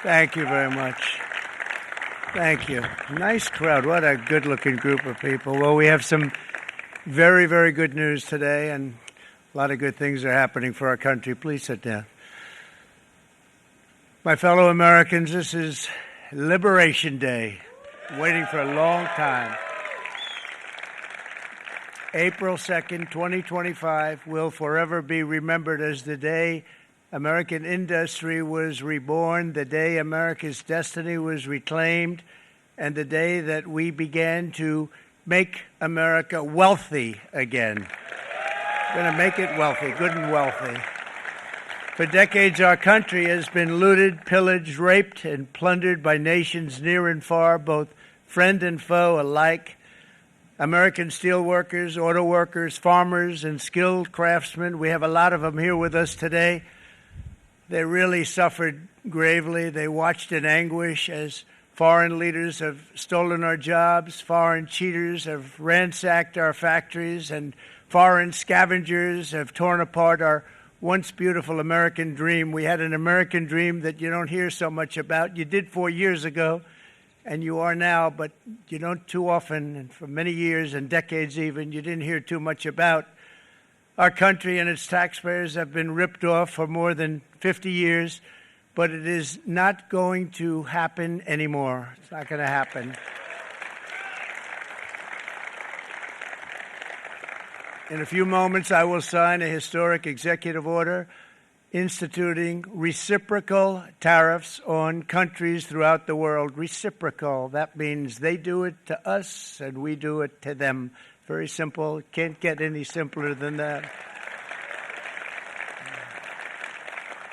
Thank you very much. Thank you. Nice crowd. What a good-looking group of people. Well, we have some very, very good news today, and a lot of good things are happening for our country. Please sit down. My fellow Americans, this is Liberation Day, waiting for a long time. April 2nd, 2025 will forever be remembered as the day American industry was reborn, the day America's destiny was reclaimed, and the day that we began to make America wealthy again. We're going to make it wealthy, good and wealthy. For decades, our country has been looted, pillaged, raped, and plundered by nations near and far, both friend and foe alike. American steel workers, auto workers, farmers, and skilled craftsmen, we have a lot of them here with us today. They really suffered gravely. They watched in anguish as foreign leaders have stolen our jobs, foreign cheaters have ransacked our factories, and foreign scavengers have torn apart our once beautiful American dream. We had an American dream that you don't hear so much about. You did 4 years ago, and you are now, but you don't too often, and for many years and decades even, you didn't hear too much about. Our country and its taxpayers have been ripped off for more than 50 years, but it is not going to happen anymore. It's not going to happen. In a few moments, I will sign a historic executive order instituting reciprocal tariffs on countries throughout the world. Reciprocal, that means they do it to us and we do it to them. Very simple. Can't get any simpler than that.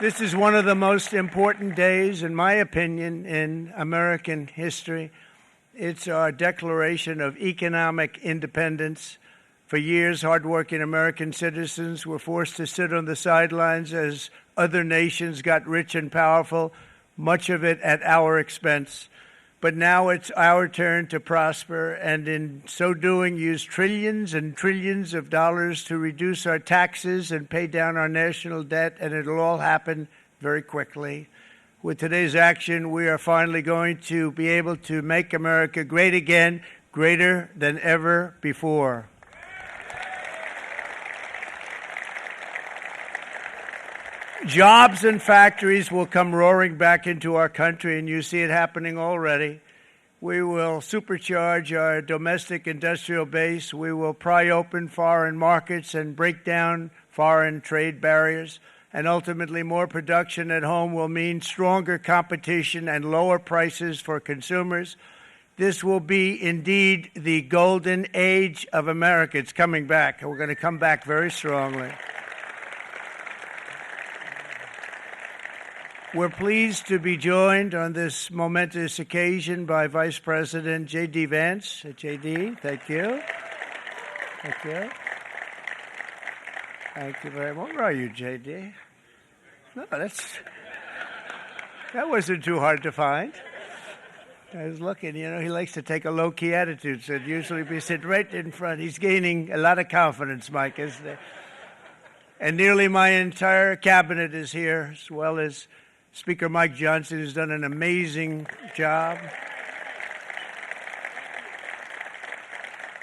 This is one of the most important days, in my opinion, in American history. It's our declaration of economic independence. For years, hardworking American citizens were forced to sit on the sidelines as other nations got rich and powerful, much of it at our expense. But now it's our turn to prosper, and in so doing, use trillions and trillions of dollars to reduce our taxes and pay down our national debt, and it'll all happen very quickly. With today's action, we are finally going to be able to make America great again, greater than ever before. Jobs and factories will come roaring back into our country, and you see it happening already. We will supercharge our domestic industrial base. We will pry open foreign markets and break down foreign trade barriers. And ultimately, more production at home will mean stronger competition and lower prices for consumers. This will be indeed the golden age of America. It's coming back, and we're going to come back very strongly. We're pleased to be joined on this momentous occasion by Vice President J.D. Vance. J.D., thank you. Thank you. Thank you very much. Where are you, J.D.? No, that wasn't too hard to find. I was looking, he likes to take a low-key attitude, so it'd usually be sitting right in front. He's gaining a lot of confidence, Mike, isn't he? And nearly my entire cabinet is here, as well as Speaker Mike Johnson, who's done an amazing job.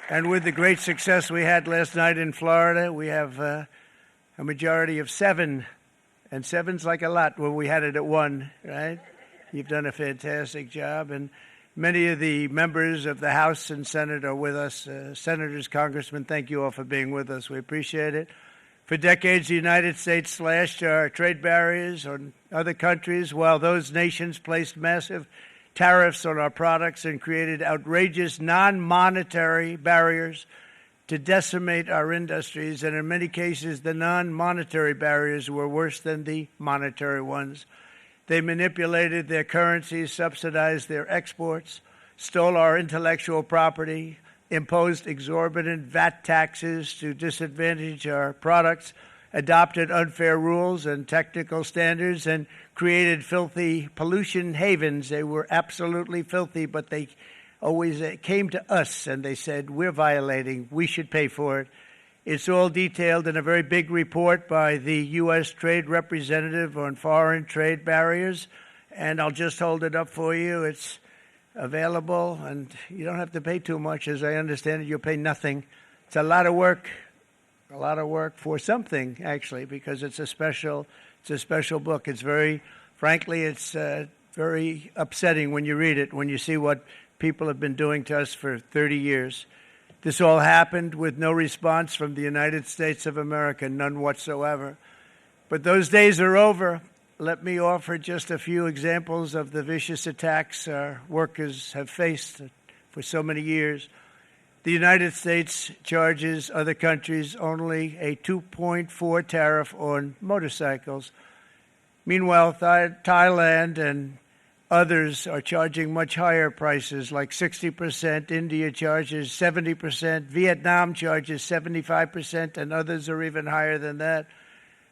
And with the great success we had last night in Florida, we have a majority of 7. And 7's like a lot when we had it at 1, right? You've done a fantastic job. And many of the members of the House and Senate are with us. Senators, Congressmen, thank you all for being with us. We appreciate it. For decades, the United States slashed our trade barriers on other countries, while those nations placed massive tariffs on our products and created outrageous non-monetary barriers to decimate our industries. And in many cases, the non-monetary barriers were worse than the monetary ones. They manipulated their currencies, subsidized their exports, stole our intellectual property, imposed exorbitant VAT taxes to disadvantage our products, adopted unfair rules and technical standards, and created filthy pollution havens. They were absolutely filthy, but they always came to us and they said, we're violating, we should pay for it. It's all detailed in a very big report by the U.S. Trade Representative on Foreign Trade Barriers, and I'll just hold it up for you. It's available, and you don't have to pay too much. As I understand it, you'll pay nothing. It's a lot of work for something, actually, because it's a special book. It's frankly, it's very upsetting when you read it, when you see what people have been doing to us for 30 years. This all happened with no response from the United States of America, none whatsoever. But those days are over. Let me offer just a few examples of the vicious attacks our workers have faced for so many years. The United States charges other countries only a 2.4 tariff on motorcycles. Meanwhile, Thailand and others are charging much higher prices, like 60%. India charges 70%. Vietnam charges 75%, and others are even higher than that.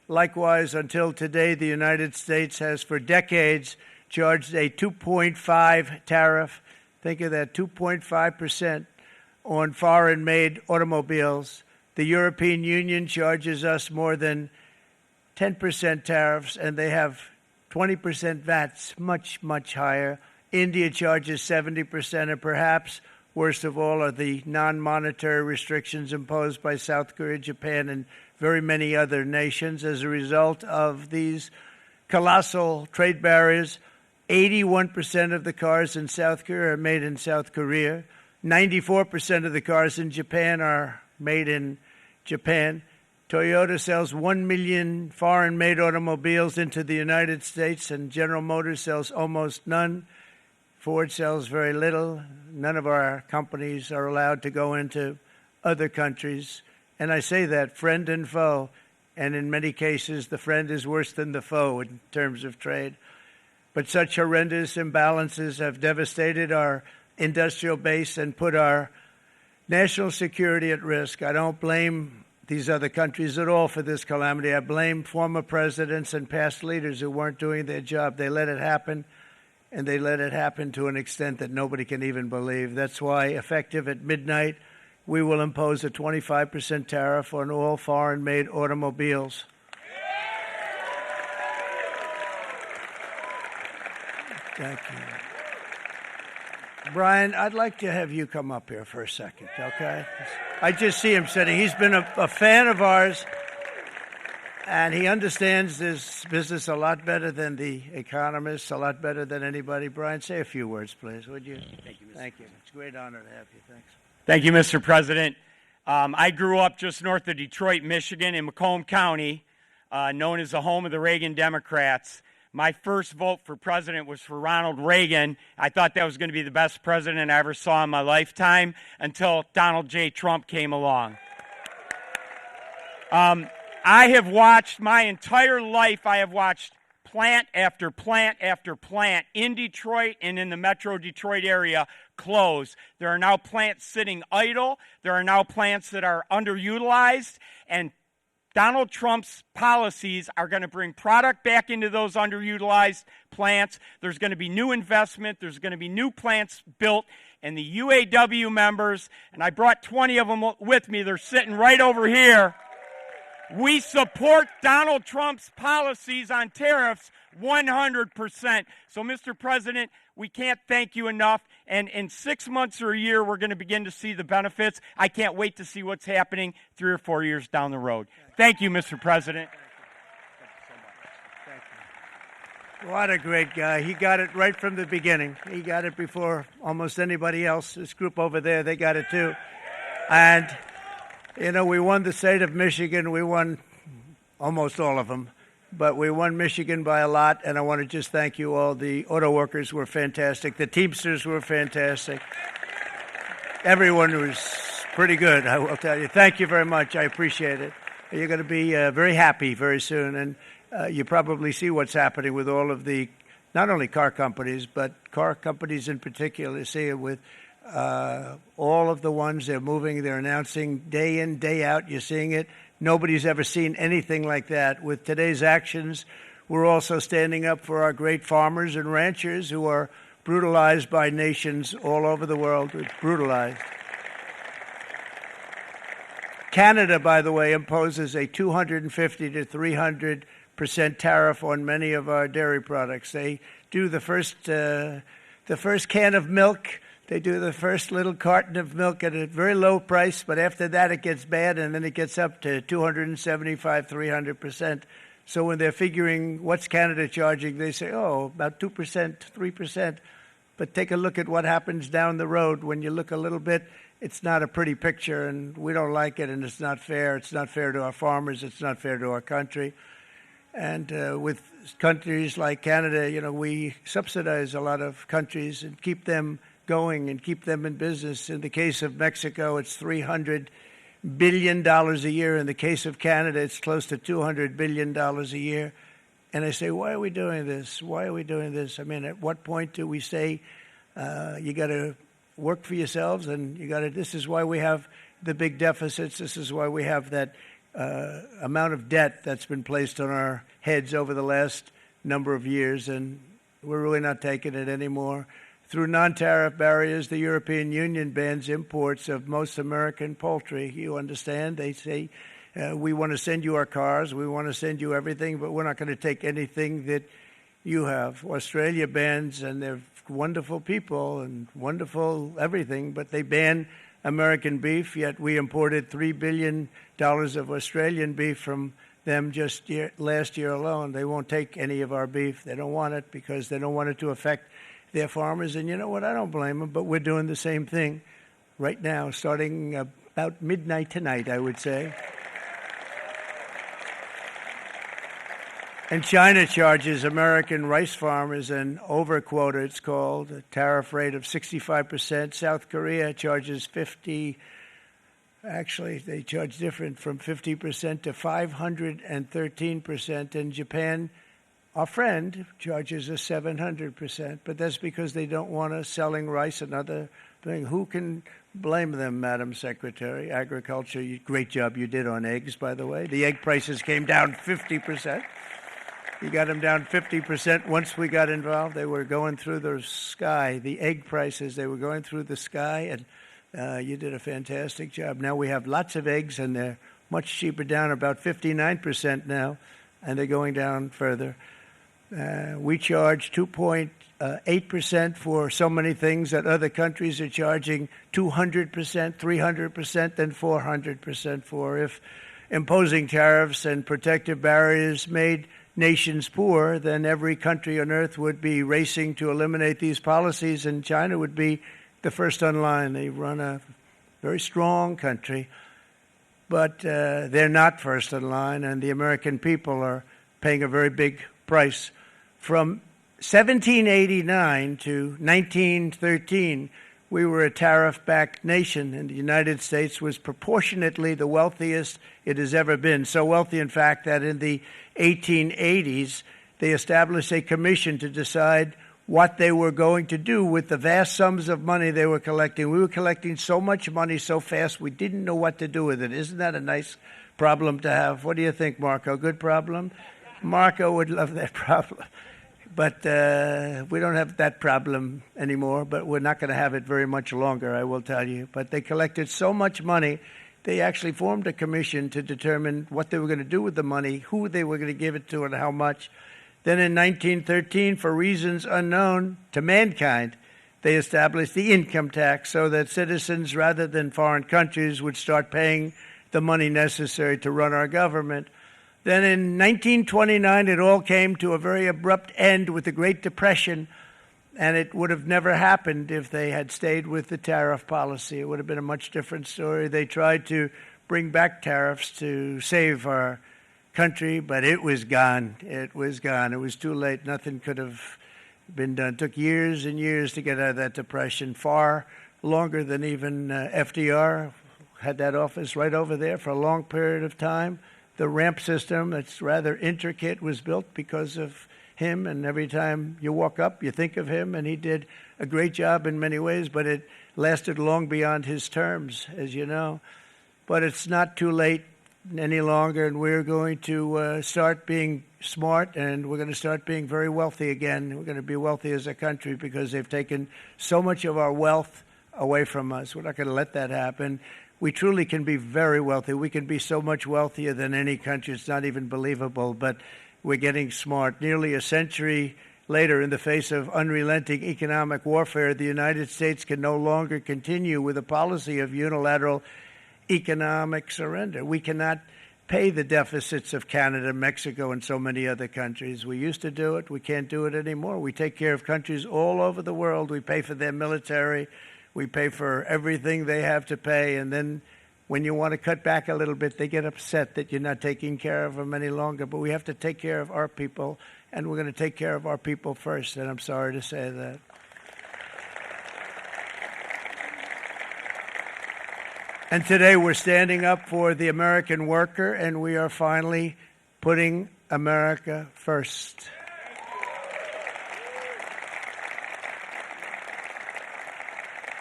Likewise, until today, the United States has for decades charged a 2.5 tariff. Think of that, 2.5% on foreign-made automobiles. The European Union charges us more than 10% tariffs, and they have 20% VATs, much, much higher. India charges 70%, and perhaps worst of all are the non-monetary restrictions imposed by South Korea, Japan, and very many other nations. As a result of these colossal trade barriers, 81% of the cars in South Korea are made in South Korea. 94% of the cars in Japan are made in Japan. Toyota sells 1 million foreign-made automobiles into the United States, and General Motors sells almost none. Ford sells very little. None of our companies are allowed to go into other countries. And I say that, friend and foe, and in many cases, the friend is worse than the foe in terms of trade. But such horrendous imbalances have devastated our industrial base and put our national security at risk. I don't blame these other countries at all for this calamity. I blame former presidents and past leaders who weren't doing their job. They let it happen, and they let it happen to an extent that nobody can even believe. That's why, effective at midnight, we will impose a 25% tariff on all foreign-made automobiles. Thank you. Brian, I'd like to have you come up here for a second, okay? I just see him sitting. He's been a fan of ours, and he understands this business a lot better than the economists, a lot better than anybody. Brian, say a few words, please, would you? Thank you, Mr. Thank you. It's a great honor to have you. Thanks. Thank you, Mr. President. I grew up just north of Detroit, Michigan, in Macomb County, known as the home of the Reagan Democrats. My first vote for president was for Ronald Reagan. I thought that was going to be the best president I ever saw in my lifetime until Donald J. Trump came along. I have watched my entire life, I have watched plant after plant after plant in Detroit and in the metro Detroit area close. There are now plants sitting idle. There are now plants that are underutilized, and Donald Trump's policies are going to bring product back into those underutilized plants. There's going to be new investment. There's going to be new plants built. And the UAW members, and I brought 20 of them with me, they're sitting right over here. We support Donald Trump's policies on tariffs 100%. So, Mr. President, we can't thank you enough. And in 6 months or a year, we're going to begin to see the benefits. I can't wait to see what's happening 3 or 4 years down the road. Thank you, Mr. President. Thank you. What a great guy. He got it right from the beginning. He got it before almost anybody else. This group over there, they got it too. And you know, we won the state of Michigan. We won almost all of them, but we won Michigan by a lot, and I want to just thank you all. The auto workers were fantastic. The Teamsters were fantastic. Everyone was pretty good, I will tell you. Thank you very much. I appreciate it. You're going to be very happy very soon, and you probably see what's happening with all of the, not only car companies, but car companies in particular. You see it with all of the ones they're moving, they're announcing day in, day out. You're seeing it. Nobody's ever seen anything like that. With today's actions, we're also standing up for our great farmers and ranchers who are brutalized by nations all over the world. It's brutalized. Canada, by the way, imposes a 250 to 300% tariff on many of our dairy products. They do the first can of milk. They do the first little carton of milk at a very low price, but after that it gets bad, and then it gets up to 275, 300%. So when they're figuring what's Canada charging, they say, oh, about 2%, 3%. But take a look at what happens down the road. When you look a little bit, it's not a pretty picture, and we don't like it, and it's not fair. It's not fair to our farmers. It's not fair to our country. And with countries like Canada, you know, we subsidize a lot of countries and keep them going and keep them in business. In the case of Mexico, it's $300 billion a year. In the case of Canada, it's close to $200 billion a year. And I say, why are we doing this? Why are we doing this? I mean, at what point do we say you got to work for yourselves, and you got to? This is why we have the big deficits. This is why we have that amount of debt that's been placed on our heads over the last number of years, and we're really not taking it anymore. Through non-tariff barriers, the European Union bans imports of most American poultry. You understand? They say, we want to send you our cars, we want to send you everything, but we're not going to take anything that you have. Australia bans, and they're wonderful people and wonderful everything, but they ban American beef, yet we imported $3 billion of Australian beef from them just last year alone. They won't take any of our beef. They don't want it because they don't want it to affect their farmers. And you know what? I don't blame them, but we're doing the same thing right now, starting about midnight tonight, I would say. And China charges American rice farmers an overquota, it's called, a tariff rate of 65%. South Korea charges 50%. Actually, they charge different, from 50% to 513%. And Japan, our friend, charges us 700%. But that's because they don't want us selling rice, another thing. Who can blame them, Madam Secretary? Agriculture, great job you did on eggs, by the way. The egg prices came down 50%. You got them down 50%. Once we got involved, they were going through the sky. The egg prices, they were going through the sky, and you did a fantastic job. Now we have lots of eggs, and they're much cheaper, down about 59% now, and they're going down further. We charge 2.8% for so many things that other countries are charging 200%, 300%, and 400% for. If imposing tariffs and protective barriers made nations poor, then every country on earth would be racing to eliminate these policies, and China would be the first on line. They run a very strong country, but they're not first in line, and the American people are paying a very big price. From 1789 to 1913, we were a tariff-backed nation, and the United States was proportionately the wealthiest it has ever been. So wealthy, in fact, that in the 1880s, they established a commission to decide what they were going to do with the vast sums of money they were collecting. We were collecting so much money so fast, we didn't know what to do with it. Isn't that a nice problem to have? What do you think, Marco? Good problem? Marco would love that problem. But we don't have that problem anymore, but we're not going to have it very much longer, I will tell you. But they collected so much money, they actually formed a commission to determine what they were going to do with the money, who they were going to give it to, and how much. Then in 1913, for reasons unknown to mankind, they established the income tax so that citizens, rather than foreign countries, would start paying the money necessary to run our government. Then in 1929, it all came to a very abrupt end with the Great Depression, and it would have never happened if they had stayed with the tariff policy. It would have been a much different story. They tried to bring back tariffs to save our country, but it was gone. It was gone. It was too late. Nothing could have been done. It took years and years to get out of that depression, far longer than even FDR had that office right over there for a long period of time. The ramp system, that's rather intricate, was built because of him, and every time you walk up, you think of him, and he did a great job in many ways, but it lasted long beyond his terms, as you know. But it's not too late any longer, and we're going to start being smart, and we're going to start being very wealthy again. We're going to be wealthy as a country because they've taken so much of our wealth away from us. We're not going to let that happen. We truly can be very wealthy. We can be so much wealthier than any country. It's not even believable. But We're getting smart. Nearly a century later, in the face of unrelenting economic warfare, the United States can no longer continue with a policy of unilateral economic surrender. We cannot pay the deficits of Canada, Mexico, and so many other countries. We used to do it. We can't do it anymore. We take care of countries all over the world. We pay for their military. We pay for everything they have to pay. And then when you want to cut back a little bit, they get upset that you're not taking care of them any longer. But we have to take care of our people, and we're going to take care of our people first. And I'm sorry to say that. And today we're standing up for the American worker, and we are finally putting America first.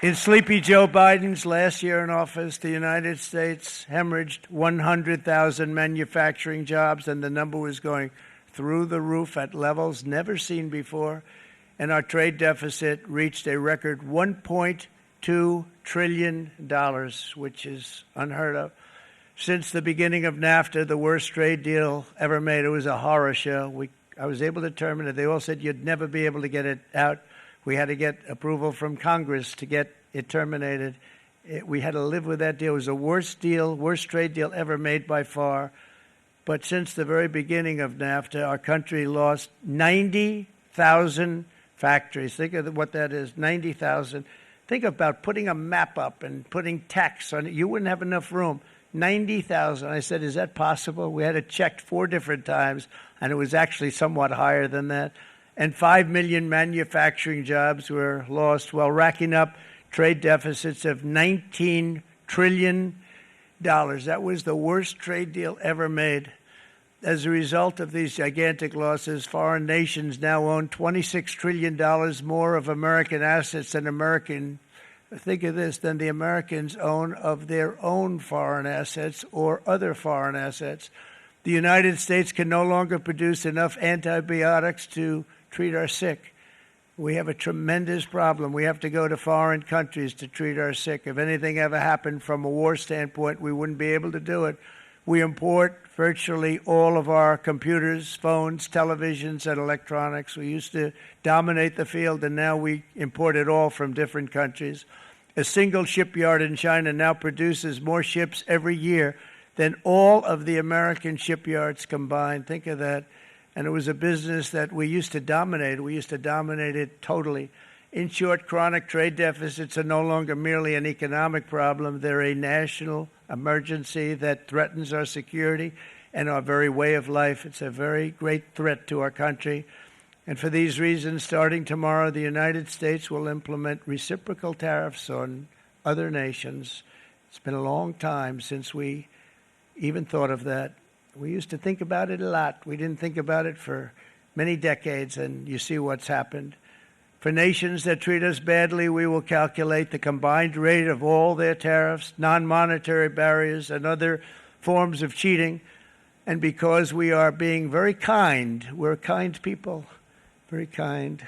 In Sleepy Joe Biden's last year in office, the United States hemorrhaged 100,000 manufacturing jobs, and the number was going through the roof at levels never seen before. And our trade deficit reached a record $1.2 trillion, which is unheard of. Since the beginning of NAFTA, the worst trade deal ever made. It was a horror show. I was able to terminate it. They all said you'd never be able to get it out. We had to get approval from Congress to get it terminated. We had to live with that deal. It was the worst trade deal ever made by far. But since the very beginning of NAFTA, our country lost 90,000 factories. Think of what that is, 90,000. Think about putting a map up and putting tax on it. You wouldn't have enough room. 90,000. I said, is that possible? We had it checked 4 different times, and it was actually somewhat higher than that. And 5 million manufacturing jobs were lost while racking up trade deficits of $19 trillion. That was the worst trade deal ever made. As a result of these gigantic losses, foreign nations now own $26 trillion more of American assets than think of this, than the Americans own of their own foreign assets or other foreign assets. The United States can no longer produce enough antibiotics to treat our sick. We have a tremendous problem. We have to go to foreign countries to treat our sick. If anything ever happened from a war standpoint, we wouldn't be able to do it. We import virtually all of our computers, phones, televisions, and electronics. We used to dominate the field, and now we import it all from different countries. A single shipyard in China now produces more ships every year than all of the American shipyards combined. Think of that. And it was a business that we used to dominate. We used to dominate it totally. In short, chronic trade deficits are no longer merely an economic problem. They're a national emergency that threatens our security and our very way of life. It's a very great threat to our country. And for these reasons, starting tomorrow, the United States will implement reciprocal tariffs on other nations. It's been a long time since we even thought of that. We used to think about it a lot. We didn't think about it for many decades, and you see what's happened. For nations that treat us badly, we will calculate the combined rate of all their tariffs, non-monetary barriers, and other forms of cheating. And because we are being very kind, we're kind people, very kind.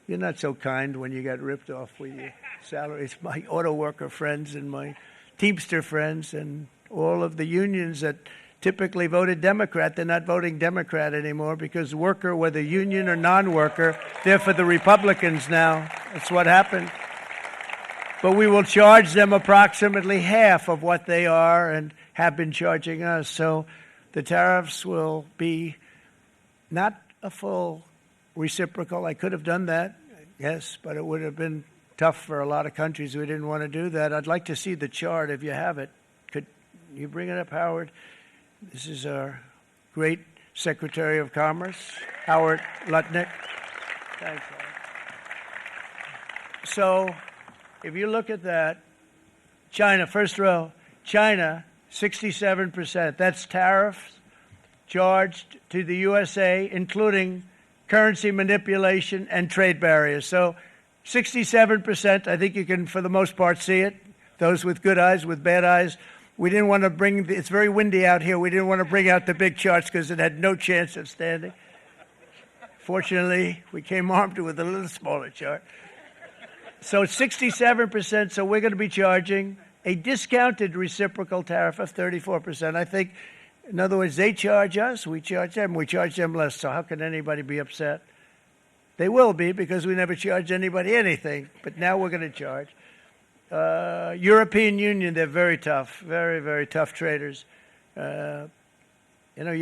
You're not so kind when you got ripped off with your salaries. My auto worker friends and my Teamster friends and all of the unions that typically voted Democrat, they're not voting Democrat anymore because worker, whether union or non-worker, they're for the Republicans now. That's what happened. But we will charge them approximately half of what they are and have been charging us. So the tariffs will be not a full reciprocal. I could have done that, yes, but it would have been tough for a lot of countries. We didn't want to do that. I'd like to see the chart if you have it. Could you bring it up, Howard? This is our great Secretary of Commerce, Howard Lutnick. Thanks, Howard. So if you look at that, China, first row, China, 67%. That's tariffs charged to the USA, including currency manipulation and trade barriers. So 67%, I think you can, for the most part, see it. Those with good eyes, with bad eyes. We didn't want to it's very windy out here. We didn't want to bring out the big charts because it had no chance of standing. Fortunately, we came armed with a little smaller chart. So it's 67%, so we're going to be charging a discounted reciprocal tariff of 34%. I think In other words, they charge us, we charge them less. So how can anybody be upset? They will be, because we never charge anybody anything. But now we're going to charge. European Union, they're very tough, very, very tough traders. You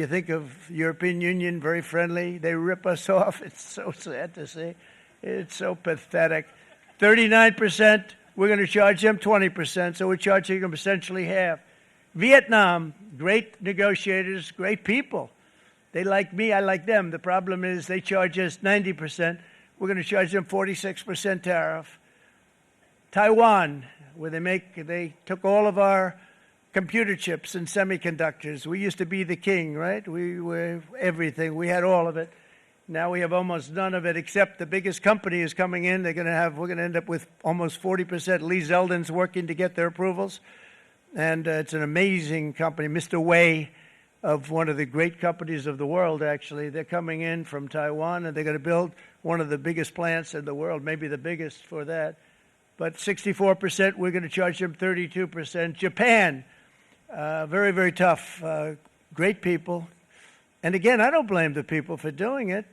think of European Union, very friendly. They rip us off. It's so sad to see. It's so pathetic. 39%, we're going to charge them 20%, so we're charging them essentially half. Vietnam, great negotiators, great people. They like me, I like them. The problem is they charge us 90%. We're going to charge them 46% tariff. Taiwan, where they took all of our computer chips and semiconductors. We used to be the king, right? We were everything. We had all of it. Now we have almost none of it, except the biggest company is coming in. We're going to end up with almost 40%. Lee Zeldin's working to get their approvals. And it's an amazing company. Mr. Wei, of one of the great companies of the world, actually. They're coming in from Taiwan, and they're going to build one of the biggest plants in the world, maybe the biggest for that. But 64%, we're going to charge them 32%. Japan, very, very tough, great people. And again, I don't blame the people for doing it.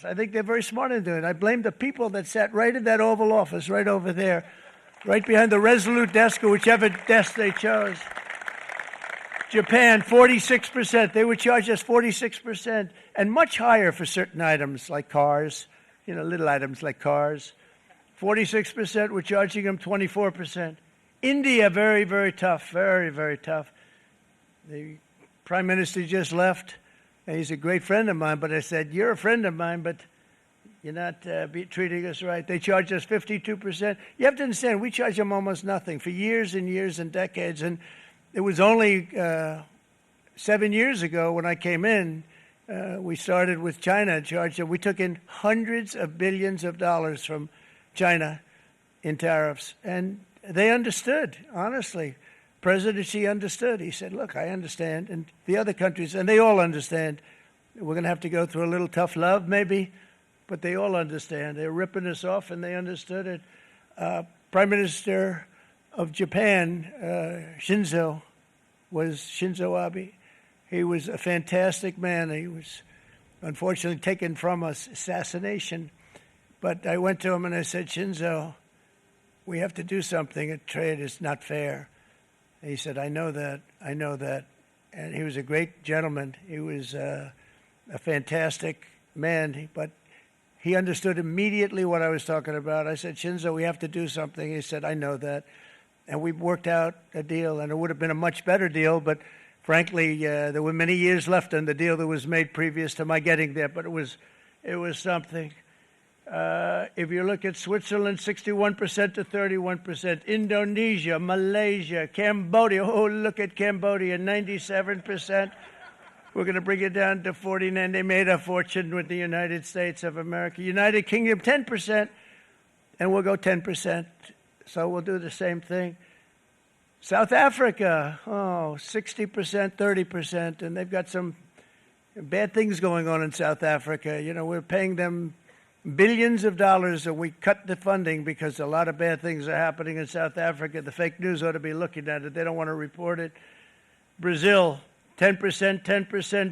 I think they're very smart in doing it. I blame the people that sat right in that Oval Office, right over there, right behind the Resolute desk or whichever desk they chose. Japan, 46%. They would charge us 46%, and much higher for certain items like cars, little items like cars. 46%, we're charging them 24%. India, very, very tough, very, very tough. The Prime Minister just left, and he's a great friend of mine, but I said, you're a friend of mine, but you're not treating us right. They charge us 52%. You have to understand, we charge them almost nothing for years and years and decades, and it was only 7 years ago when I came in, we started with China and charged them. We took in hundreds of billions of dollars from China in tariffs, and they understood, honestly. President Xi understood. He said, look, I understand, and the other countries, and they all understand. We're going to have to go through a little tough love, maybe, but they all understand. They're ripping us off, and they understood it. Prime Minister of Japan, Shinzo Abe. He was a fantastic man. He was unfortunately taken from us, assassination. But I went to him and I said, Shinzo, we have to do something. Trade is not fair. And he said, I know that. And he was a great gentleman. He was a fantastic man, but he understood immediately what I was talking about. I said, Shinzo, we have to do something. He said, I know that. And we worked out a deal, and it would have been a much better deal, but frankly, there were many years left in the deal that was made previous to my getting there, but it was something. If you look at Switzerland, 61% to 31%. Indonesia, Malaysia, Cambodia. Oh, look at Cambodia, 97%. We're going to bring it down to 49%. They made a fortune with the United States of America. United Kingdom, 10%, and we'll go 10%. So we'll do the same thing. South Africa, 60%, 30%, and they've got some bad things going on in South Africa. We're paying them billions of dollars, and we cut the funding because a lot of bad things are happening in South Africa. The fake news ought to be looking at it. They don't want to report it. Brazil, 10%.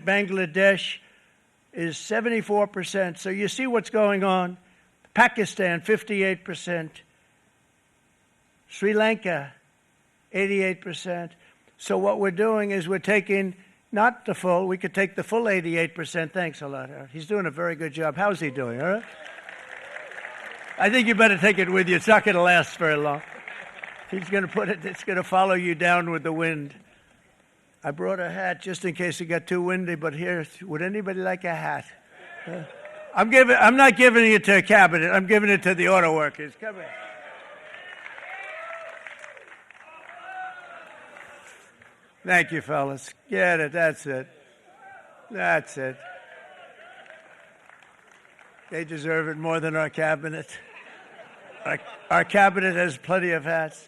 Bangladesh is 74%. So you see what's going on. Pakistan, 58%. Sri Lanka, 88%. So what we're doing is we're taking not the full, we could take the full 88%. Thanks a lot, Howard. He's doing a very good job. How's he doing, all right? I think you better take it with you. It's not going to last very long. He's going to put it, it's going to follow you down with the wind. I brought a hat just in case it got too windy, but here, would anybody like a hat? I'm not giving it to a cabinet. I'm giving it to the auto workers. Come here. Thank you, fellas. Get it. That's it. They deserve it more than our cabinet. Our cabinet has plenty of hats.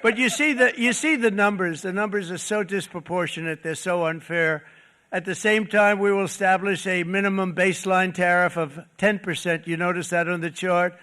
But you see the numbers. The numbers are so disproportionate. They're so unfair. At the same time, we will establish a minimum baseline tariff of 10%. You notice that on the chart.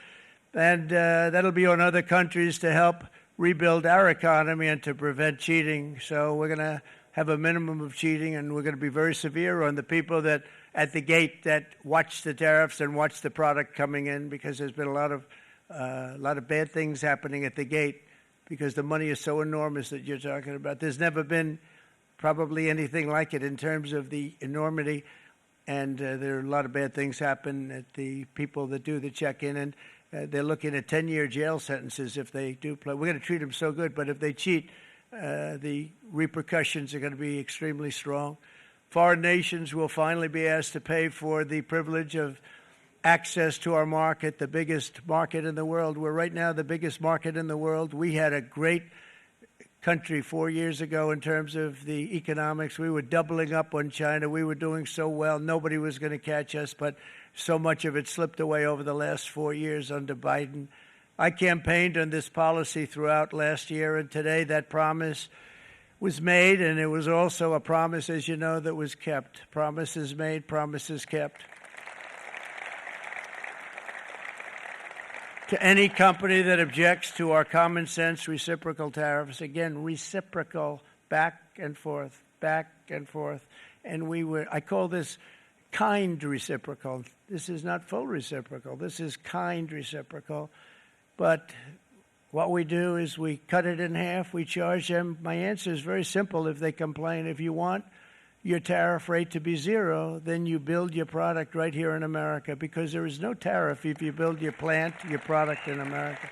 And that'll be on other countries to help rebuild our economy and to prevent cheating. So we're going to have a minimum of cheating, and we're going to be very severe on the people that at the gate that watch the tariffs and watch the product coming in, because there's been a lot of bad things happening at the gate because the money is so enormous that you're talking about. There's never been probably anything like it in terms of the enormity, and there are a lot of bad things happen at the people that do the check-in, and they're looking at 10-year jail sentences if they do play. We're going to treat them so good, but if they cheat, the repercussions are going to be extremely strong. Foreign nations will finally be asked to pay for the privilege of access to our market, the biggest market in the world. We're right now the biggest market in the world. We had a great country 4 years ago in terms of the economics. We were doubling up on China. We were doing so well. Nobody was going to catch us, but so much of it slipped away over the last 4 years under Biden. I campaigned on this policy throughout last year, and today that promise was made, and it was also a promise, as you know, that was kept. Promises made, promises kept. To any company that objects to our common sense reciprocal tariffs, again, reciprocal, back and forth, back and forth. And I call this kind reciprocal. This is not full reciprocal. This is kind reciprocal. But what we do is we cut it in half. We charge them. My answer is very simple if they complain. If you want your tariff rate to be zero, then you build your product right here in America, because there is no tariff if you build your plant, your product in America.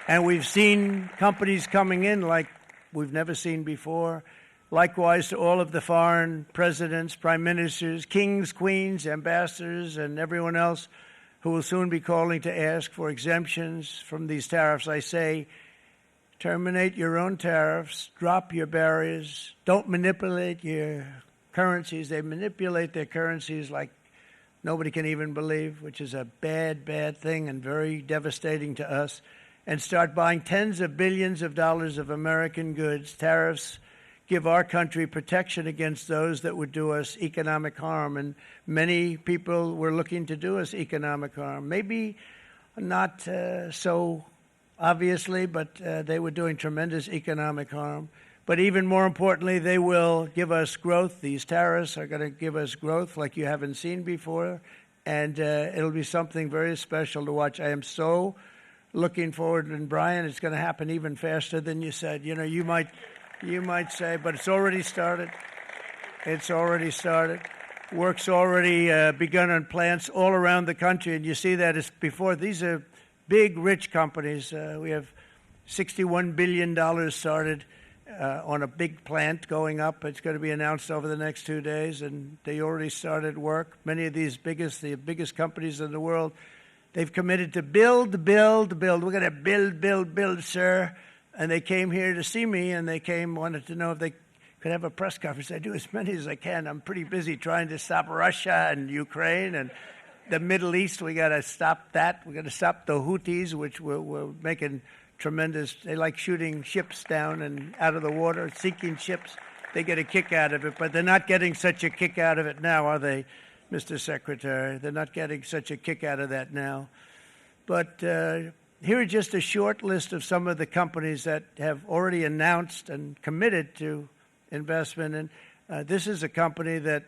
And we've seen companies coming in like we've never seen before. Likewise to all of the foreign presidents, prime ministers, kings, queens, ambassadors, and everyone else who will soon be calling to ask for exemptions from these tariffs. I say, terminate your own tariffs, drop your barriers, don't manipulate your currencies. They manipulate their currencies like nobody can even believe, which is a bad, bad thing and very devastating to us. And start buying tens of billions of dollars of American goods. Tariffs give our country protection against those that would do us economic harm. And many people were looking to do us economic harm. Maybe not so obviously, but they were doing tremendous economic harm. But even more importantly, they will give us growth. These tariffs are going to give us growth like you haven't seen before, and it'll be something very special to watch. I am so looking forward, and Brian, it's going to happen even faster than you said. You know, you might say, but it's already started. It's already started. Work's already begun on plants all around the country, and you see that as before. These are big, rich companies. We have $61 billion started on a big plant going up. It's going to be announced over the next 2 days, and they already started work. Many of these the biggest companies in the world, they've committed to build. We're going to build, sir. And they came here to see me, and wanted to know if they could have a press conference. I do as many as I can. I'm pretty busy trying to stop Russia and Ukraine and the Middle East. We got to stop that. We got to stop the Houthis, which we're making tremendous. They like shooting ships down and out of the water, sinking ships. They get a kick out of it, but they're not getting such a kick out of it now, are they, Mr. Secretary? They're not getting such a kick out of that now. But here are just a short list of some of the companies that have already announced and committed to investment. And this is a company that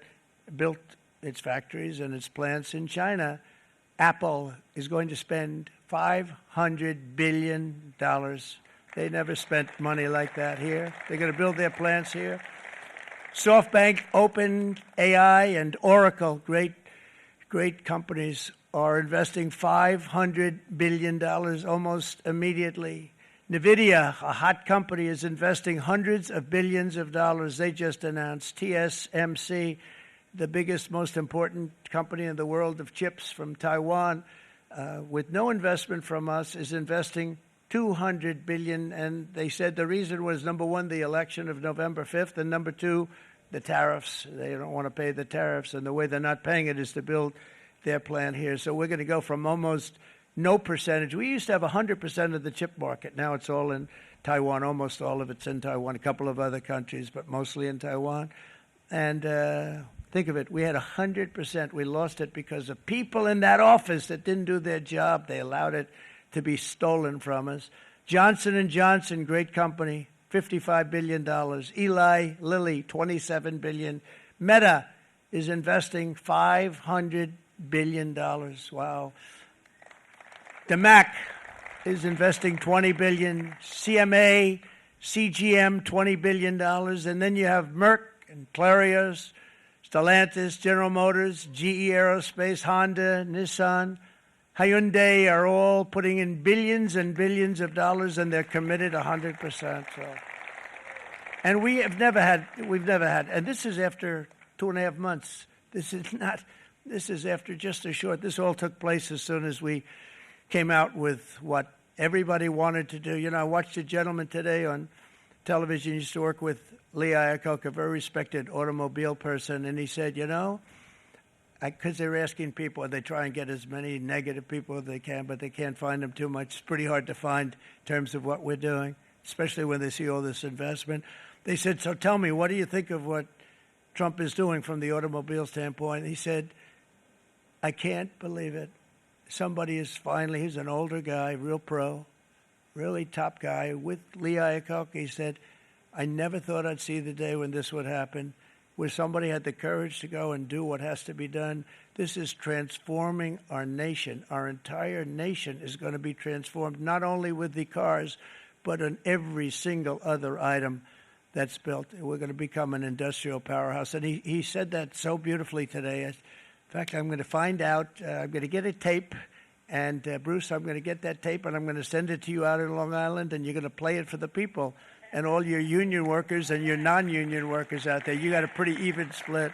built its factories and its plants in China. Apple is going to spend $500 billion. They never spent money like that here. They're going to build their plants here. SoftBank, OpenAI, and Oracle, great companies, are investing $500 billion almost immediately. NVIDIA, a hot company, is investing hundreds of billions of dollars. They just announced. TSMC, the biggest, most important company in the world of chips from Taiwan, with no investment from us, is investing $200 billion. And they said the reason was, number one, the election of November 5th, and number two, the tariffs. They don't want to pay the tariffs, and the way they're not paying it is to build their plant here. So we're going to go from almost no percentage. We used to have 100% of the chip market. Now it's all in Taiwan. Almost all of it's in Taiwan. A couple of other countries, but mostly in Taiwan. And think of it. We had 100%. We lost it because of people in that office that didn't do their job. They allowed it to be stolen from us. Johnson & Johnson, great company, $55 billion. Eli Lilly, $27 billion. Meta is investing $500 billion. Wow. DeMac is investing $20 billion. CMA, CGM, $20 billion. And then you have Merck and Clarios, Stellantis, General Motors, GE Aerospace, Honda, Nissan, Hyundai are all putting in billions and billions of dollars, and they're committed 100%. So. And we've never had, and this is after 2.5 months. This is after just a short, this all took place as soon as we came out with what everybody wanted to do. You know, I watched a gentleman today on television. He used to work with Lee Iacocca, a very respected automobile person, and he said, you know, because they're asking people, they try and get as many negative people as they can, but they can't find them too much. It's pretty hard to find in terms of what we're doing, especially when they see all this investment. They said, so tell me, what do you think of what Trump is doing from the automobile standpoint? He said, I can't believe it. Somebody is finally, he's an older guy, real pro, really top guy, with Lee Iacocca. He said, I never thought I'd see the day when this would happen, where somebody had the courage to go and do what has to be done. This is transforming our nation. Our entire nation is going to be transformed, not only with the cars, but on every single other item that's built. We're going to become an industrial powerhouse. And he said that so beautifully today. In fact, I'm going to find out, I'm going to get a tape, and Bruce, I'm going to get that tape, and I'm going to send it to you out in Long Island, and you're going to play it for the people. And all your union workers and your non-union workers out there, you got a pretty even split.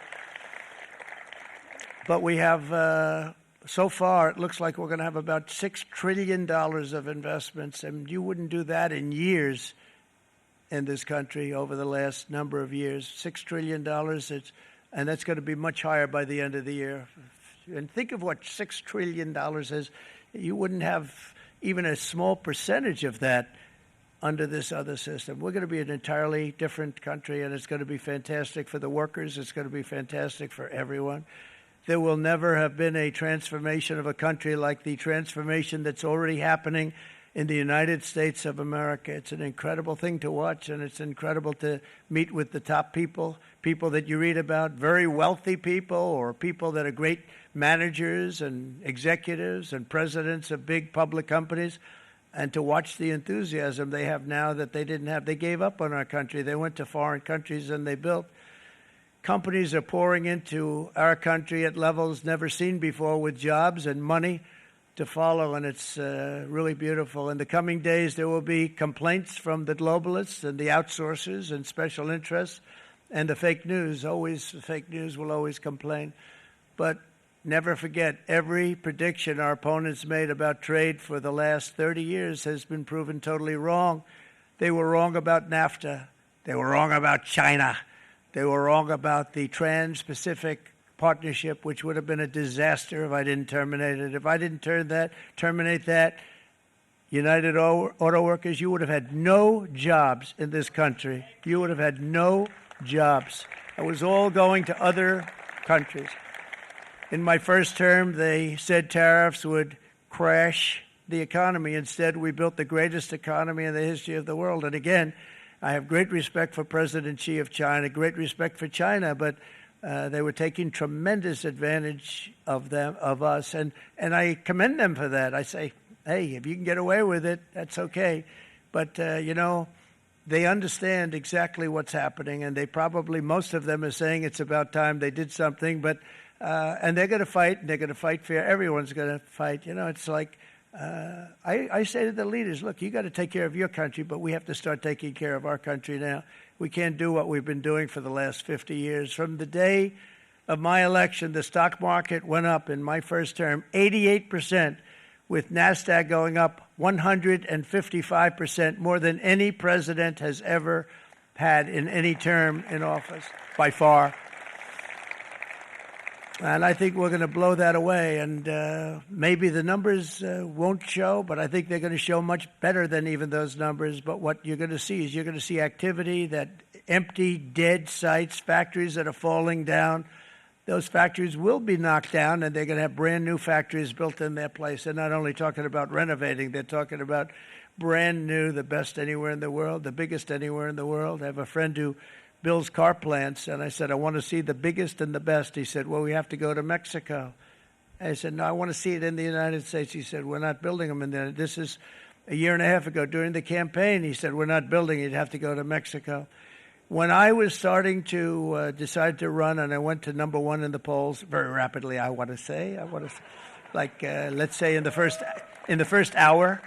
But we have, so far, it looks like we're going to have about $6 trillion of investments, and you wouldn't do that in years in this country over the last number of years. $6 trillion, and that's going to be much higher by the end of the year. And think of what $6 trillion is. You wouldn't have even a small percentage of that under this other system. We're going to be an entirely different country, and it's going to be fantastic for the workers. It's going to be fantastic for everyone. There will never have been a transformation of a country like the transformation that's already happening in the United States of America. It's an incredible thing to watch, and it's incredible to meet with the top people, people that you read about, very wealthy people, or people that are great managers and executives and presidents of big public companies. And to watch the enthusiasm they have now that they didn't have. They gave up on our country. They went to foreign countries and they built. Companies are pouring into our country at levels never seen before, with jobs and money to follow, and it's really beautiful. In the coming days, there will be complaints from the globalists and the outsourcers and special interests and the fake news. Always, the fake news will always complain. But never forget, every prediction our opponents made about trade for the last 30 years has been proven totally wrong. They were wrong about NAFTA. They were wrong about China. They were wrong about the Trans-Pacific Partnership, which would have been a disaster if I didn't terminate it. If I didn't terminate that, United Auto Workers, you would have had no jobs in this country. You would have had no jobs. It was all going to other countries. In my first term, they said tariffs would crash the economy. Instead, we built the greatest economy in the history of the world. And again, I have great respect for President Xi of China, great respect for China, but they were taking tremendous advantage of us, and I commend them for that. I say, hey, if you can get away with it, that's okay. But, you know, they understand exactly what's happening, and they probably, most of them are saying it's about time they did something, but and they're going to fight, and they're going to fight fair. Everyone's going to fight. You know, it's like, I say to the leaders, look, you got to take care of your country, but we have to start taking care of our country now. We can't do what we've been doing for the last 50 years. From the day of my election, the stock market went up in my first term 88%, with NASDAQ going up 155%, more than any president has ever had in any term in office, by far. And I think we're going to blow that away. And maybe the numbers won't show, but I think they're going to show much better than even those numbers. But what you're going to see is you're going to see activity, that empty, dead sites, factories that are falling down. Those factories will be knocked down, and they're going to have brand new factories built in their place. They're not only talking about renovating, they're talking about brand new, the best anywhere in the world, the biggest anywhere in the world. I have a friend who builds car plants, and I said, I want to see the biggest and the best. He said, well, we have to go to Mexico. I said, no, I want to see it in the United States. He said, we're not building them in there. This is a year and a half ago during the campaign. He said, we're not building it. You'd have to go to Mexico. When I was starting to decide to run, and I went to number one in the polls very rapidly, I want to say, like let's say in the first hour,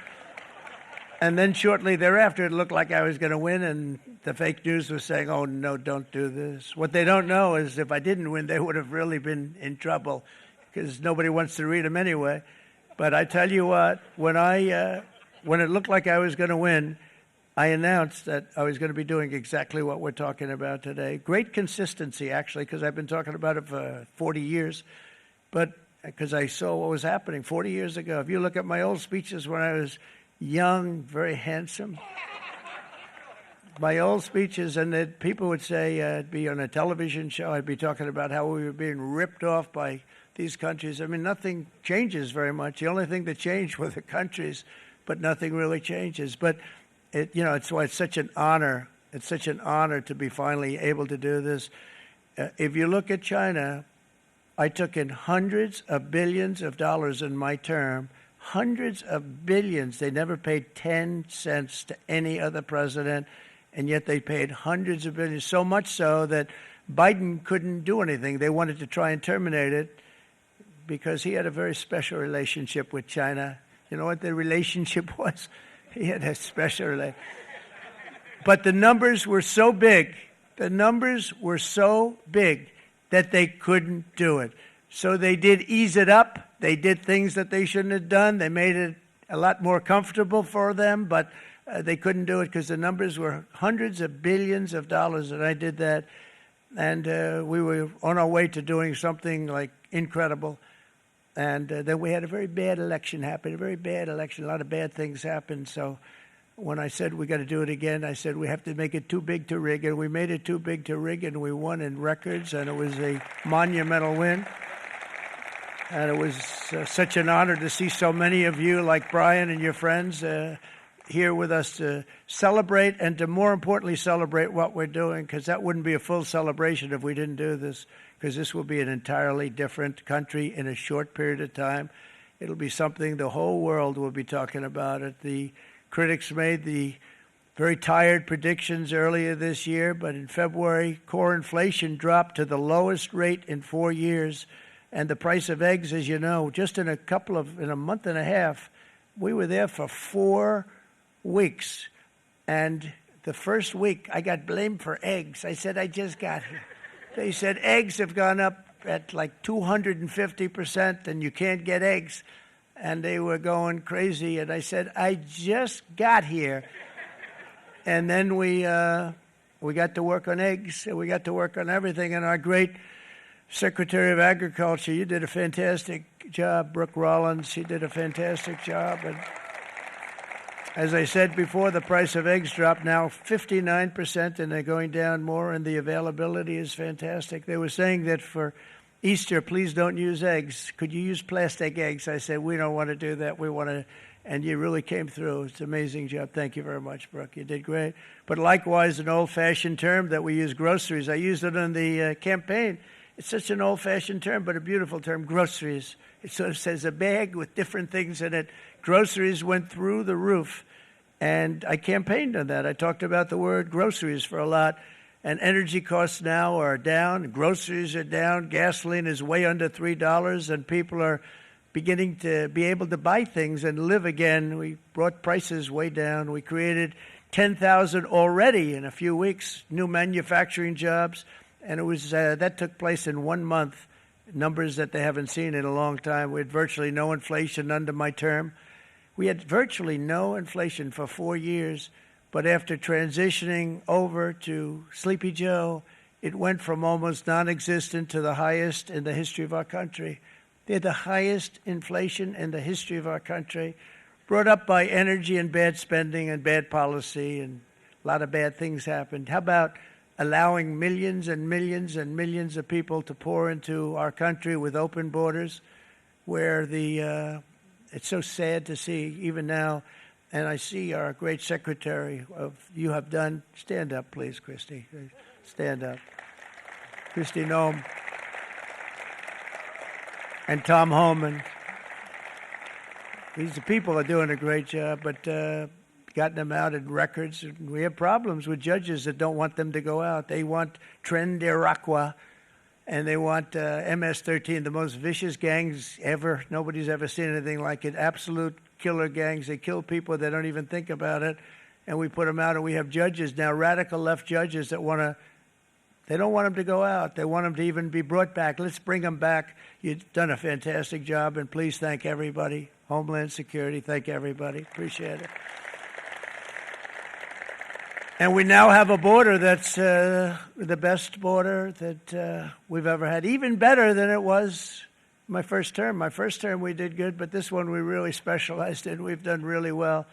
and then shortly thereafter, it looked like I was going to win, and the fake news was saying, "Oh no, don't do this." What they don't know is if I didn't win, they would have really been in trouble, because nobody wants to read them anyway. But I tell you what, when it looked like I was going to win, I announced that I was going to be doing exactly what we're talking about today. Great consistency, actually, because I've been talking about it for 40 years. But because I saw what was happening 40 years ago. If you look at my old speeches when I was young, very handsome, my old speeches, and that people would say I'd be on a television show, I'd be talking about how we were being ripped off by these countries. I mean, nothing changes very much. The only thing that changed were the countries, but nothing really changes. But it's why it's such an honor. It's such an honor to be finally able to do this. If you look at China, I took in hundreds of billions of dollars in my term, hundreds of billions. They never paid 10 cents to any other president, and yet they paid hundreds of billions, so much so that Biden couldn't do anything. They wanted to try and terminate it because he had a very special relationship with China. You know what the relationship was? He had a special relationship. But the numbers were so big, that they couldn't do it. So they did ease it up. They did things that they shouldn't have done. They made it a lot more comfortable for them, but they couldn't do it because the numbers were hundreds of billions of dollars, and I did that. And we were on our way to doing something like incredible. And then we had a very bad election happen, a very bad election. A lot of bad things happened. So when I said we got to do it again, I said we have to make it too big to rig. And we made it too big to rig, and we won in records, and it was a monumental win. And it was such an honor to see so many of you, like Brian and your friends, here with us to celebrate, and to more importantly celebrate what we're doing, because that wouldn't be a full celebration if we didn't do this, because this will be an entirely different country in a short period of time. It'll be something the whole world will be talking about it. The critics made the very tired predictions earlier this year, but in February, core inflation dropped to the lowest rate in 4 years, and the price of eggs, as you know, just in a month and a half, we were there for 4 weeks. And the first week, I got blamed for eggs. I said, I just got here. They said eggs have gone up at like 250%, and you can't get eggs. And they were going crazy. And I said, I just got here. And then we got to work on eggs, and we got to work on everything. And our great Secretary of Agriculture, you did a fantastic job. Brooke Rollins, she did a fantastic job. And as I said before, the price of eggs dropped now 59%, and they're going down more, and the availability is fantastic. They were saying that for Easter, please don't use eggs. Could you use plastic eggs? I said, we don't want to do that. We want to, and you really came through. It's an amazing job. Thank you very much, Brooke. You did great. But likewise, an old-fashioned term that we use, groceries. I used it in the campaign. It's such an old-fashioned term, but a beautiful term, groceries. It sort of says a bag with different things in it. Groceries went through the roof, and I campaigned on that. I talked about the word groceries for a lot, and energy costs now are down. Groceries are down. Gasoline is way under $3, and people are beginning to be able to buy things and live again. We brought prices way down. We created 10,000 already in a few weeks, new manufacturing jobs, and it was that took place in 1 month, numbers that they haven't seen in a long time. We had virtually no inflation under my term. We had virtually no inflation for 4 years, but after transitioning over to Sleepy Joe, it went from almost non-existent to the highest in the history of our country. They had the highest inflation in the history of our country, brought up by energy and bad spending and bad policy, and a lot of bad things happened. How about allowing millions and millions and millions of people to pour into our country with open borders, where it's so sad to see even now And I see our great secretary you have done. Stand up, please, Christy. Stand up. Christy Noem. And Tom Homan. These people are doing a great job, but gotten them out in records. We have problems with judges that don't want them to go out. They want Tren de Aragua, and they want MS-13, the most vicious gangs ever. Nobody's ever seen anything like it. Absolute killer gangs. They kill people. They don't even think about it. And we put them out, and we have judges now, radical left judges that they don't want them to go out. They want them to even be brought back. Let's bring them back. You've done a fantastic job, and please thank everybody. Homeland Security, thank everybody. Appreciate it. And we now have a border that's the best border that we've ever had, even better than it was my first term. My first term we did good, but this one we really specialized in. We've done really well.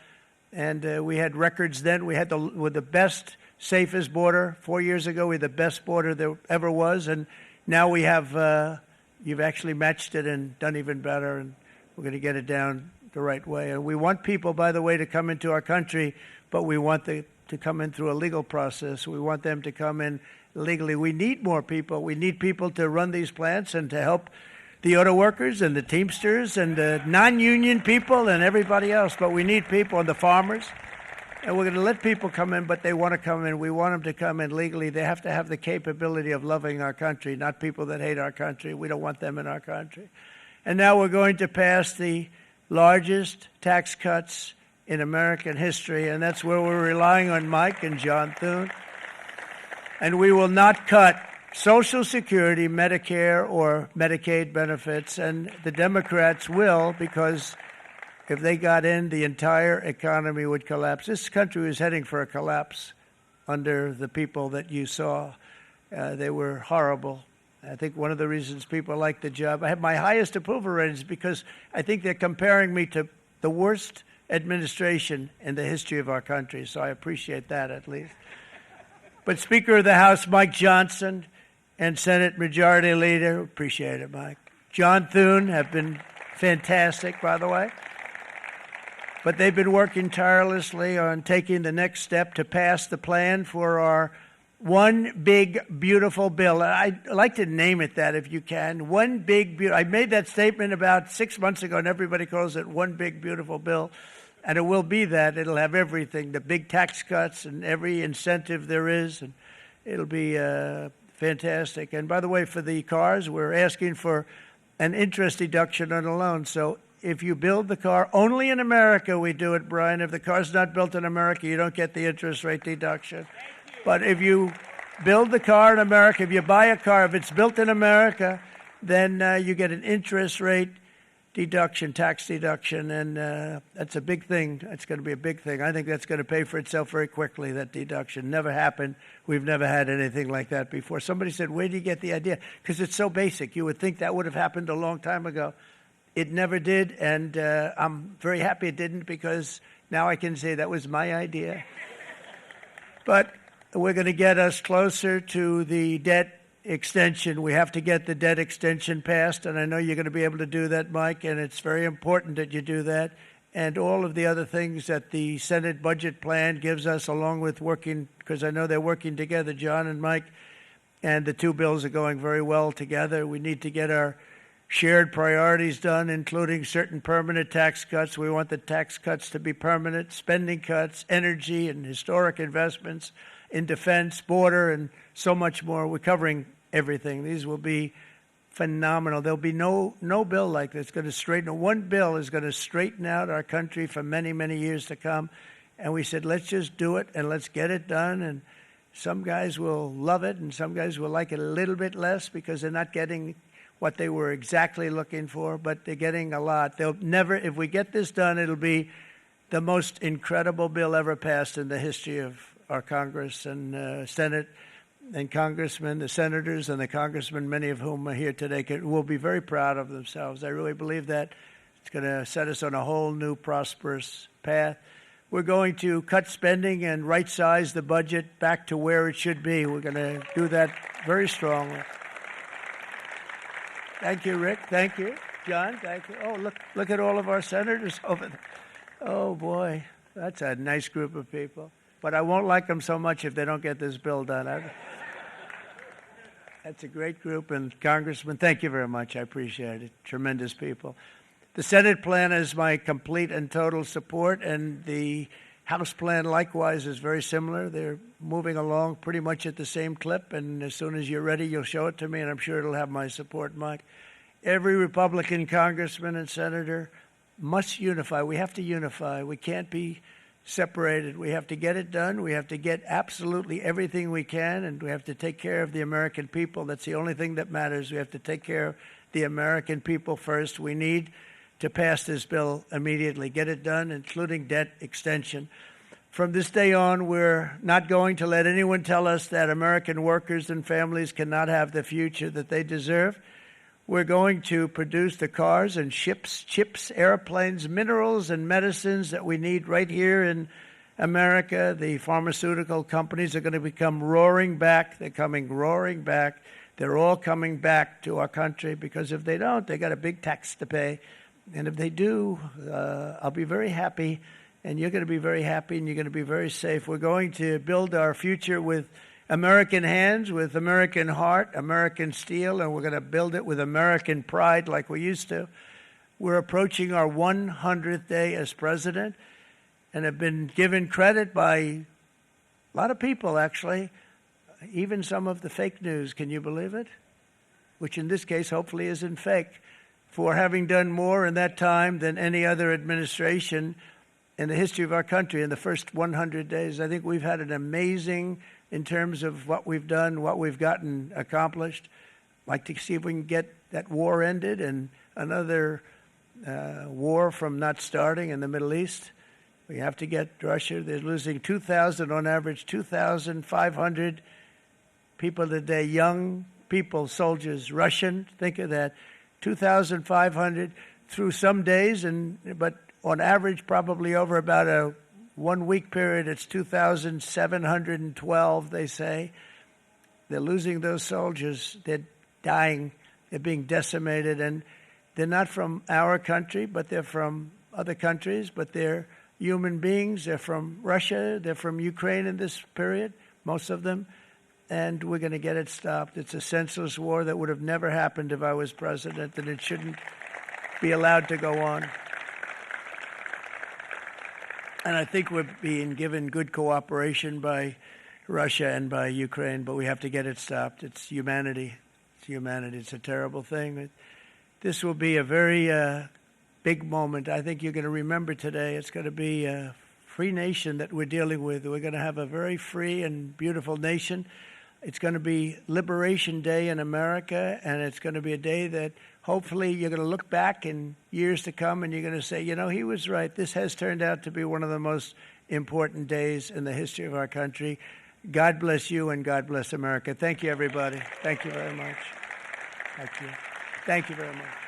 And we had records then. We had the best, safest border. 4 years ago, we had the best border there ever was. And now we have, you've actually matched it and done even better. And we're going to get it down the right way. And we want people, by the way, to come into our country, but we want to come in through a legal process. We want them to come in legally. We need more people. We need people to run these plants and to help the auto workers and the Teamsters and the non-union people and everybody else. But we need people and the farmers. And we're going to let people come in, but they want to come in. We want them to come in legally. They have to have the capability of loving our country, not people that hate our country. We don't want them in our country. And now we're going to pass the largest tax cuts in American history, and that's where we're relying on Mike and John Thune. And we will not cut Social Security, Medicare, or Medicaid benefits, and the Democrats will, because if they got in, the entire economy would collapse. This country was heading for a collapse under the people that you saw. They were horrible. I think one of the reasons people like the job, I have my highest approval ratings because I think they're comparing me to the worst administration in the history of our country, so I appreciate that at least. But Speaker of the House Mike Johnson and Senate Majority Leader, appreciate it, Mike. John Thune have been fantastic, by the way. But they've been working tirelessly on taking the next step to pass the plan for our one big, beautiful bill. I'd like to name it that if you can. One big, beautiful. I made that statement about 6 months ago, and everybody calls it one big, beautiful bill. And it will be that. It'll have everything, the big tax cuts and every incentive there is. And it'll be fantastic. And by the way, for the cars, we're asking for an interest deduction on a loan. So if you build the car, only in America we do it, Brian. If the car's not built in America, you don't get the interest rate deduction. But if you build the car in America, if you buy a car, if it's built in America, then you get an interest rate deduction, tax deduction, and that's a big thing. That's going to be a big thing. I think that's going to pay for itself very quickly, that deduction. Never happened. We've never had anything like that before. Somebody said, where do you get the idea? Because it's so basic. You would think that would have happened a long time ago. It never did, and I'm very happy it didn't because now I can say that was my idea. But we're going to get us closer to the debt extension. We have to get the debt extension passed, and I know you're going to be able to do that, Mike, and it's very important that you do that. And all of the other things that the Senate budget plan gives us, along with working, because I know they're working together, John and Mike, and the two bills are going very well together. We need to get our shared priorities done, including certain permanent tax cuts. We want the tax cuts to be permanent, spending cuts, energy and historic investments in defense, border, and so much more. We're covering everything. These will be phenomenal. There'll be no bill like this going to straighten. One bill is going to straighten out our country for many, many years to come. And we said, let's just do it and let's get it done. And some guys will love it and some guys will like it a little bit less because they're not getting what they were exactly looking for, but they're getting a lot. They'll never, if we get this done, it'll be the most incredible bill ever passed in the history of our Congress and Senate and congressmen, the senators and the congressmen, many of whom are here today, will be very proud of themselves. I really believe that. It's going to set us on a whole new prosperous path. We're going to cut spending and right-size the budget back to where it should be. We're going to do that very strongly. Thank you, Rick. Thank you. John, thank you. Oh, look at all of our senators over there. Oh, boy. That's a nice group of people. But I won't like them so much if they don't get this bill done. That's a great group, and Congressman, thank you very much. I appreciate it. Tremendous people. The Senate plan has my complete and total support, and the House plan likewise is very similar. They're moving along pretty much at the same clip, and as soon as you're ready, you'll show it to me, and I'm sure it'll have my support, Mike. Every Republican congressman and senator must unify. We have to unify. We can't be separated. We have to get it done. We have to get absolutely everything we can, and we have to take care of the American people. That's the only thing that matters. We have to take care of the American people first. We need to pass this bill immediately, get it done, including debt extension. From this day on, we're not going to let anyone tell us that American workers and families cannot have the future that they deserve. We're going to produce the cars and ships, chips, airplanes, minerals, and medicines that we need right here in America. The pharmaceutical companies are going to become roaring back. They're coming roaring back. They're all coming back to our country because if they don't, they got a big tax to pay. And if they do, I'll be very happy, and you're going to be very happy, and you're going to be very safe. We're going to build our future with American hands, with American heart, American steel, and we're going to build it with American pride like we used to. We're approaching our 100th day as president and have been given credit by a lot of people, actually, even some of the fake news. Can you believe it? Which in this case hopefully isn't fake, for having done more in that time than any other administration in the history of our country in the first 100 days. I think we've had an amazing in terms of what we've done, what we've gotten accomplished. I'd like to see if we can get that war ended and another war from not starting in the Middle East. We have to get Russia. They're losing 2,000 on average, 2,500 people a day, young people, soldiers, Russian. Think of that. 2,500 through some days, but on average, probably over about a 1 week period, it's 2,712, they say. They're losing those soldiers. They're dying. They're being decimated. And they're not from our country, but they're from other countries. But they're human beings. They're from Russia. They're from Ukraine in this period, most of them. And we're going to get it stopped. It's a senseless war that would have never happened if I was president, and it shouldn't be allowed to go on. And I think we're being given good cooperation by Russia and by Ukraine, but we have to get it stopped. It's humanity. It's humanity. It's a terrible thing. This will be a very big moment. I think you're going to remember today. It's going to be a free nation that we're dealing with. We're going to have a very free and beautiful nation. It's going to be Liberation Day in America, and it's going to be a day that hopefully you're going to look back in years to come and you're going to say, you know, he was right. This has turned out to be one of the most important days in the history of our country. God bless you and God bless America. Thank you, everybody. Thank you very much. Thank you. Thank you very much.